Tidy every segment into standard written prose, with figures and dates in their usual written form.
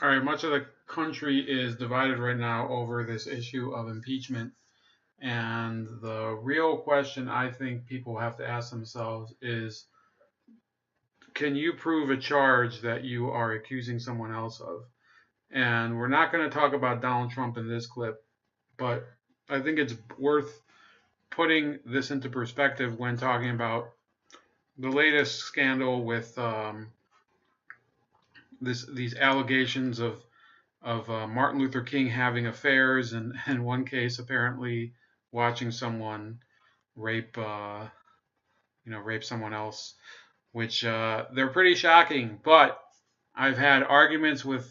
All right, much of the country is divided right now over this issue of impeachment. And the real question I think people have to ask themselves is, can you prove a charge that you are accusing someone else of? And we're not going to talk about Donald Trump in this clip, but I think it's worth putting this into perspective when talking about the latest scandal with these allegations of Martin Luther King having affairs, and in one case apparently watching someone rape rape someone else, which they're pretty shocking. But I've had arguments with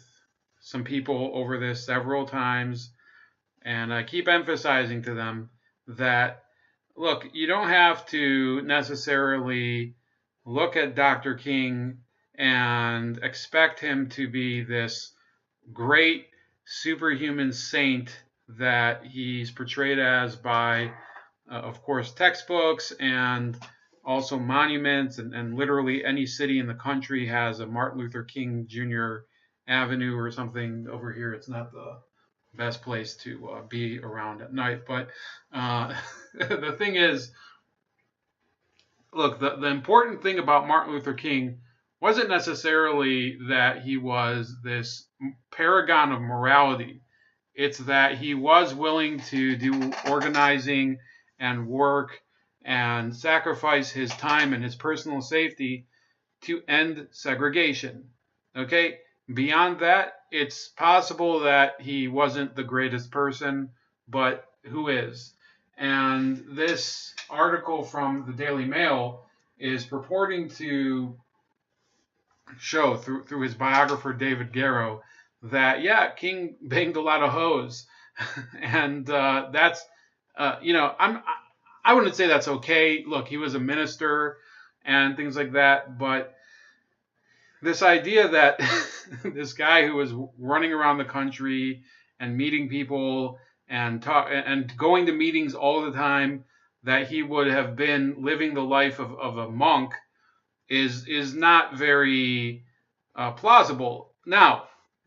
some people over this several times, and I keep emphasizing to them that, look, you don't have to necessarily look at Dr. King and expect him to be this great superhuman saint that he's portrayed as by, of course, textbooks and also monuments, and literally any city in the country has a Martin Luther King Jr. Avenue or something. Over here, it's not the best place to be around at night. But the thing is, look, the important thing about Martin Luther King wasn't necessarily that he was this paragon of morality. It's that he was willing to do organizing and work and sacrifice his time and his personal safety to end segregation. Okay? Beyond that, it's possible that he wasn't the greatest person, but who is? And this article from the Daily Mail is purporting to show through his biographer David Garrow that, yeah, King banged a lot of hoes, and that's I wouldn't say that's okay. Look, he was a minister and things like that, but this idea that this guy who was running around the country and meeting people and going to meetings all the time, that he would have been living the life of a monk is not very plausible. Now,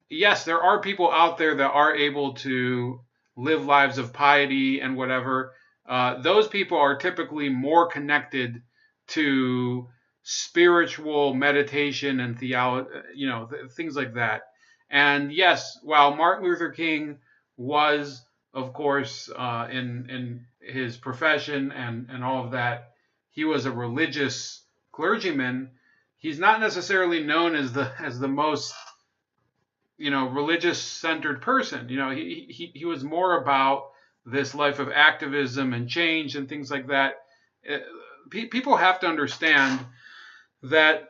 yes, there are people out there that are able to live lives of piety and whatever. Those people are typically more connected to spiritual meditation and theology, things like that. And yes, while Martin Luther King was, of course, in his profession and all of that, he was a religious clergyman. He's not necessarily known as the most religious centered person. He was more about this life of activism and change and things like that. Uh, People have to understand that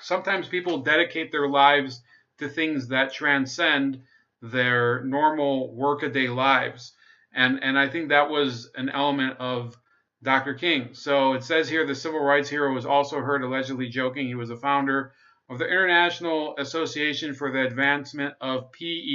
sometimes people dedicate their lives to things that transcend their normal workaday lives. And I think that was an element of Dr. King. So it says here the civil rights hero was also heard allegedly joking. He was the founder of the International Association for the Advancement of P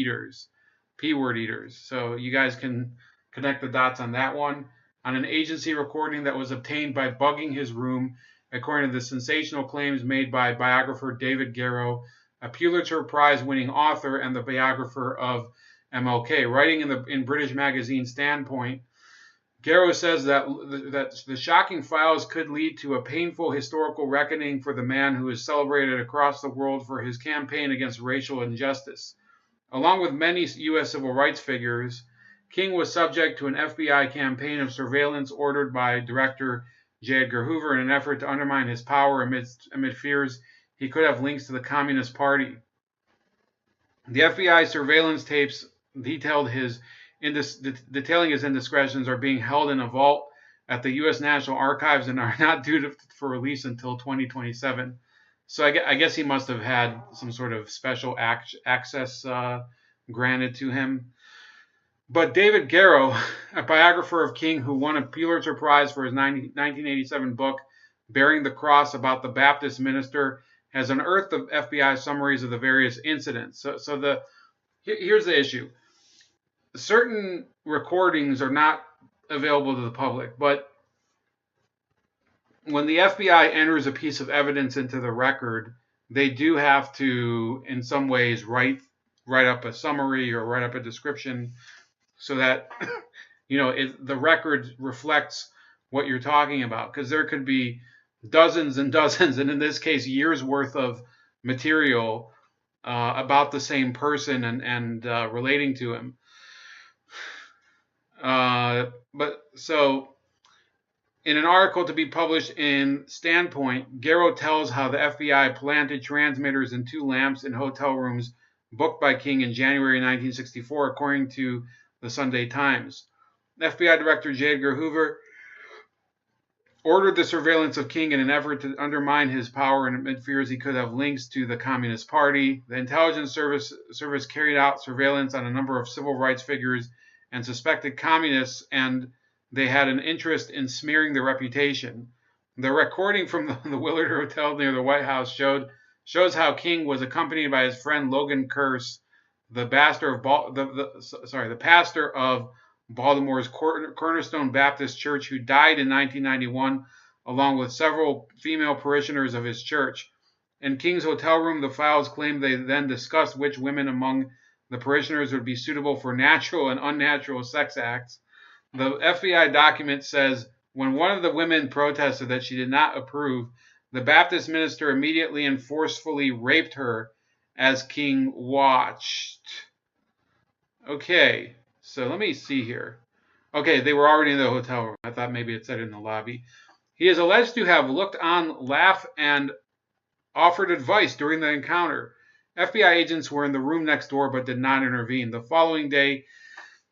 word eaters. So you guys can connect the dots on that one. On an agency recording that was obtained by bugging his room, according to the sensational claims made by biographer David Garrow, a Pulitzer Prize winning author and the biographer of MLK. Writing in British magazine Standpoint, Garrow says that the shocking files could lead to a painful historical reckoning for the man who is celebrated across the world for his campaign against racial injustice. Along with many U.S. civil rights figures, King was subject to an FBI campaign of surveillance ordered by Director J. Edgar Hoover in an effort to undermine his power amid fears he could have links to the Communist Party. The FBI surveillance tapes detailing his indiscretions are being held in a vault at the U.S. National Archives and are not due for release until 2027. So I guess he must have had some sort of special access granted to him. But David Garrow, a biographer of King who won a Pulitzer Prize for his 1987 book, Bearing the Cross, about the Baptist minister, has unearthed the FBI summaries of the various incidents. Here's the issue. Certain recordings are not available to the public, but when the FBI enters a piece of evidence into the record, they do have to, in some ways, write up a summary or write up a description so that the record reflects what you're talking about, because there could be dozens and dozens, and in this case, years worth of material about the same person and relating to him. But so, in an article to be published in Standpoint, Garrow tells how the FBI planted transmitters in 2 lamps in hotel rooms booked by King in January 1964, according to the Sunday Times. FBI Director J. Edgar Hoover ordered the surveillance of King in an effort to undermine his power and amid fears he could have links to the Communist Party. The intelligence service carried out surveillance on a number of civil rights figures and suspected communists, and they had an interest in smearing their reputation. The recording from the Willard Hotel near the White House shows how King was accompanied by his friend Logan Kearse, the pastor of Baltimore's Cornerstone Baptist Church, who died in 1991, along with several female parishioners of his church. In King's hotel room, the files claim they then discussed which women among the parishioners would be suitable for natural and unnatural sex acts. The FBI document says when one of the women protested that she did not approve, the Baptist minister immediately and forcefully raped her as King watched. Okay, so let me see here. Okay, they were already in the hotel room. I thought maybe it said in the lobby. He is alleged to have looked on, laughed, and offered advice during the encounter. FBI agents were in the room next door but did not intervene. The following day,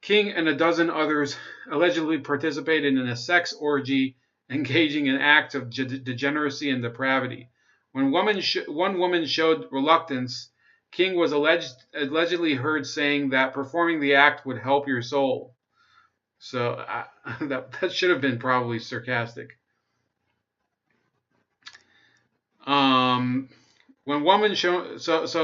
King and a dozen others allegedly participated in a sex orgy, engaging in acts of degeneracy and depravity. When one woman showed reluctance, King was allegedly heard saying that performing the act would help your soul. So that should have been probably sarcastic. When woman so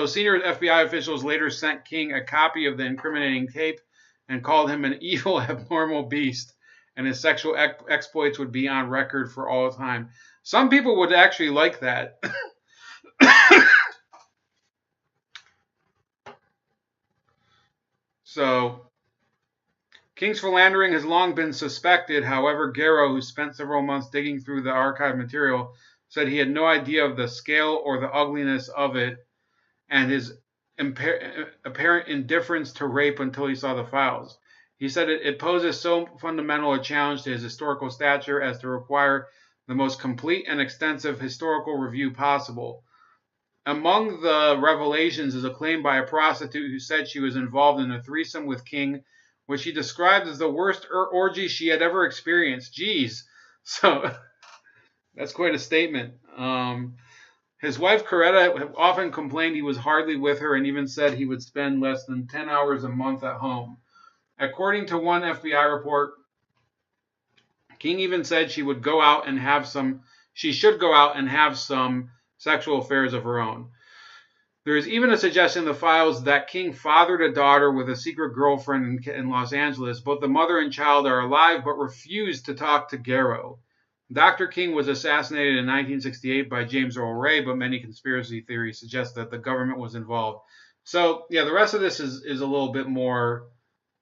senior FBI officials later sent King a copy of the incriminating tape and called him an evil, abnormal beast, and his sexual exploits would be on record for all time. Some people would actually like that. So, King's philandering has long been suspected. However, Garrow, who spent several months digging through the archive material, said he had no idea of the scale or the ugliness of it and his apparent indifference to rape until he saw the files. He said it poses so fundamental a challenge to his historical stature as to require the most complete and extensive historical review possible. Among the revelations is a claim by a prostitute who said she was involved in a threesome with King, which she described as the worst orgy she had ever experienced. Jeez. So that's quite a statement. His wife, Coretta, often complained he was hardly with her and even said he would spend less than 10 hours a month at home. According to one FBI report, King even said she should go out and have some sexual affairs of her own. There is even a suggestion in the files that King fathered a daughter with a secret girlfriend in Los Angeles. Both the mother and child are alive but refused to talk to Garrow. Dr. King was assassinated in 1968 by James Earl Ray, but many conspiracy theories suggest that the government was involved. So, yeah, the rest of this is a little bit more,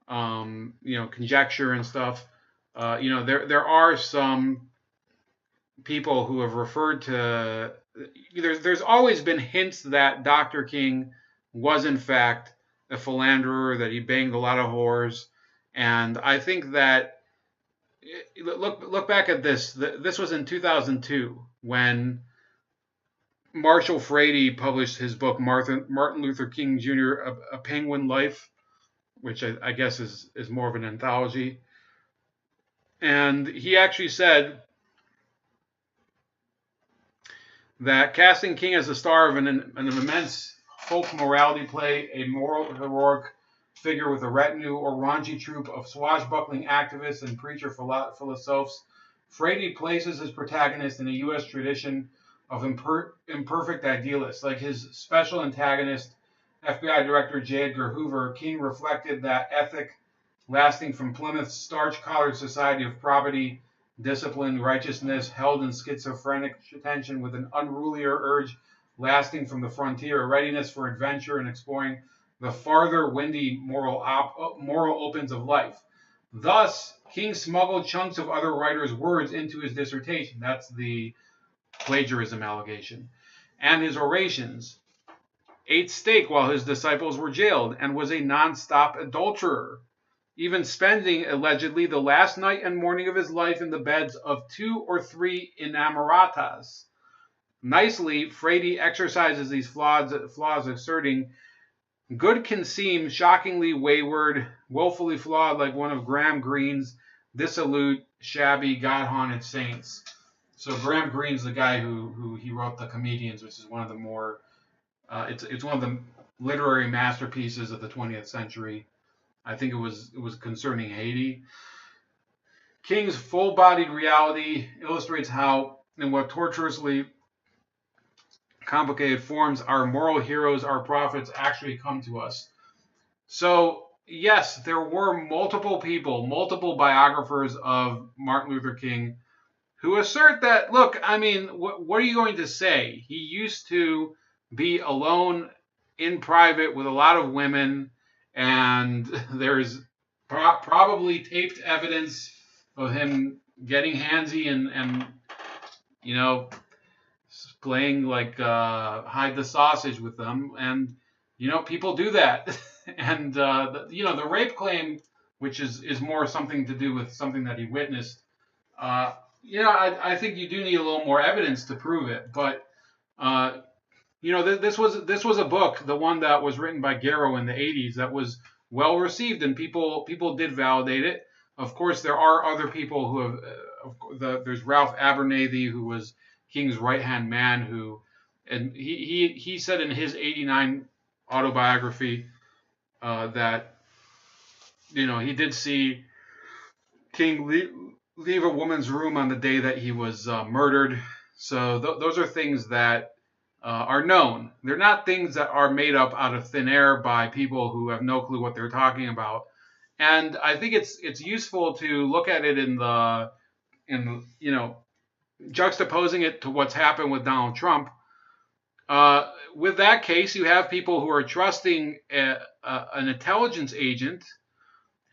conjecture and stuff. There are some people who have referred to. There's always been hints that Dr. King was in fact a philanderer, that he banged a lot of whores, and I think that look back at this. This was in 2002 when Marshall Frady published his book Martin Luther King Jr. A Penguin Life, which I guess is more of an anthology, and he actually said that casting King as the star of an immense folk morality play, a moral heroic figure with a retinue or raunchy troupe of swashbuckling activists and preacher philosophers, Frady places his protagonist in a U.S. tradition of imperfect idealists. Like his special antagonist, FBI Director J. Edgar Hoover, King reflected that ethic lasting from Plymouth's starch-collared society of property, discipline, righteousness, held in schizophrenic tension with an unrulier urge lasting from the frontier, a readiness for adventure and exploring the farther windy moral opens of life. Thus, King smuggled chunks of other writers' words into his dissertation. That's the plagiarism allegation. And his orations. Ate steak while his disciples were jailed, and was a non-stop adulterer, even spending, allegedly, the last night and morning of his life in the beds of 2 or 3 inamoratas. Nicely, Frady exercises these flaws asserting, good can seem shockingly wayward, woefully flawed like one of Graham Greene's dissolute, shabby, God-haunted saints. So Graham Greene's the guy who he wrote The Comedians, which is one of the more, it's one of the literary masterpieces of the 20th century. I think it was concerning Haiti. King's full-bodied reality illustrates how, in what tortuously complicated forms, our moral heroes, our prophets, actually come to us. So, yes, there were multiple people, multiple biographers of Martin Luther King who assert that, look, I mean, what are you going to say? He used to be alone in private with a lot of women, and there's probably taped evidence of him getting handsy and you know, playing like hide the sausage with them. And, you know, people do that. And, the rape claim, which is more something to do with something that he witnessed, I think you do need a little more evidence to prove it. But, this was a book, the one that was written by Garrow in the 80s, that was well received, and people did validate it. Of course, there are other people who have. There's Ralph Abernathy, who was King's right-hand man, and he said in his 89 autobiography that, he did see King leave a woman's room on the day that he was murdered. So those are things that are known. They're not things that are made up out of thin air by people who have no clue what they're talking about. And I think it's useful to look at it in juxtaposing it to what's happened with Donald Trump. With that case, you have people who are trusting an intelligence agent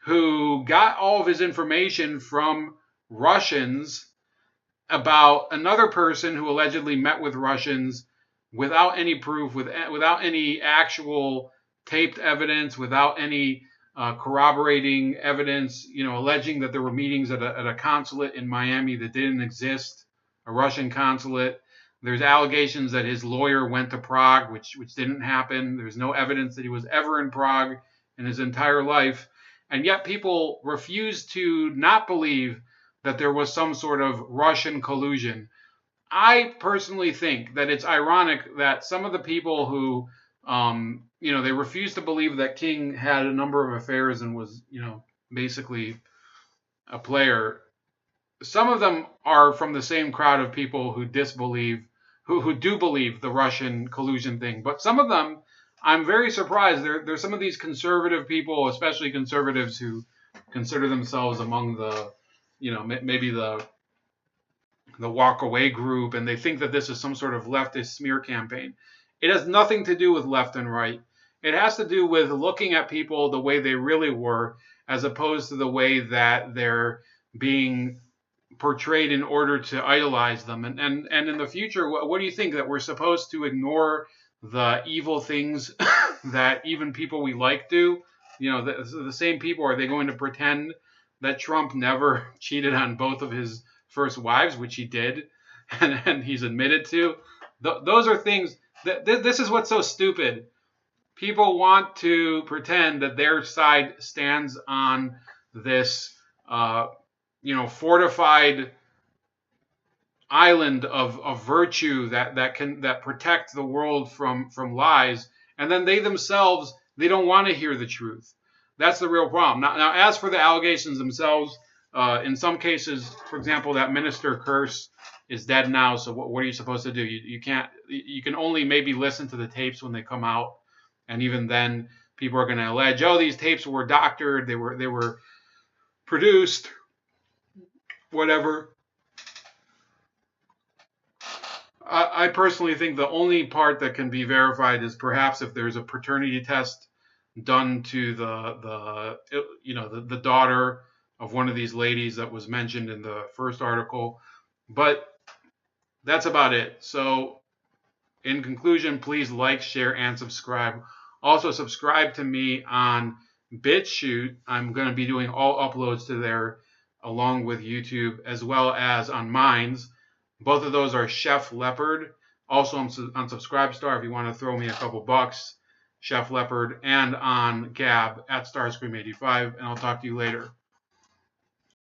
who got all of his information from Russians about another person who allegedly met with Russians without any proof, without any actual taped evidence, without any corroborating evidence, alleging that there were meetings at a consulate in Miami that didn't exist, a Russian consulate. There's allegations that his lawyer went to Prague, which didn't happen. There's no evidence that he was ever in Prague in his entire life. And yet people refuse to not believe that there was some sort of Russian collusion. I personally think that it's ironic that some of the people who, they refuse to believe that King had a number of affairs and was, basically a player. Some of them are from the same crowd of people who disbelieve, who do believe the Russian collusion thing. But some of them, I'm very surprised. There's some of these conservative people, especially conservatives, who consider themselves among the, maybe the walk away group, and they think that this is some sort of leftist smear campaign. It has nothing to do with left and right. It has to do with looking at people the way they really were, as opposed to the way that they're being portrayed in order to idolize them. And in the future, what do you think? That we're supposed to ignore the evil things that even people we like do? The same people, are they going to pretend that Trump never cheated on both of his first wives, which he did, and he's admitted to? Those are things this is what's so stupid. People want to pretend that their side stands on this fortified island of virtue that protect the world from lies, and then they themselves, they don't want to hear the truth. That's the real problem. Now, as for the allegations themselves, in some cases, for example, that minister Curse is dead now. So what are you supposed to do? You can't. You can only maybe listen to the tapes when they come out, and even then, people are going to allege, oh, these tapes were doctored, they were produced, whatever. I personally think the only part that can be verified is perhaps if there's a paternity test done to the daughter of one of these ladies that was mentioned in the first article. But that's about it. So in conclusion, please like, share, and subscribe. Also, subscribe to me on BitChute. I'm going to be doing all uploads to there along with YouTube, as well as on Minds. Both of those are Chef Leopard. Also on Subscribestar if you want to throw me a couple bucks, Chef Leopard, and on Gab at Starscream85. And I'll talk to you later.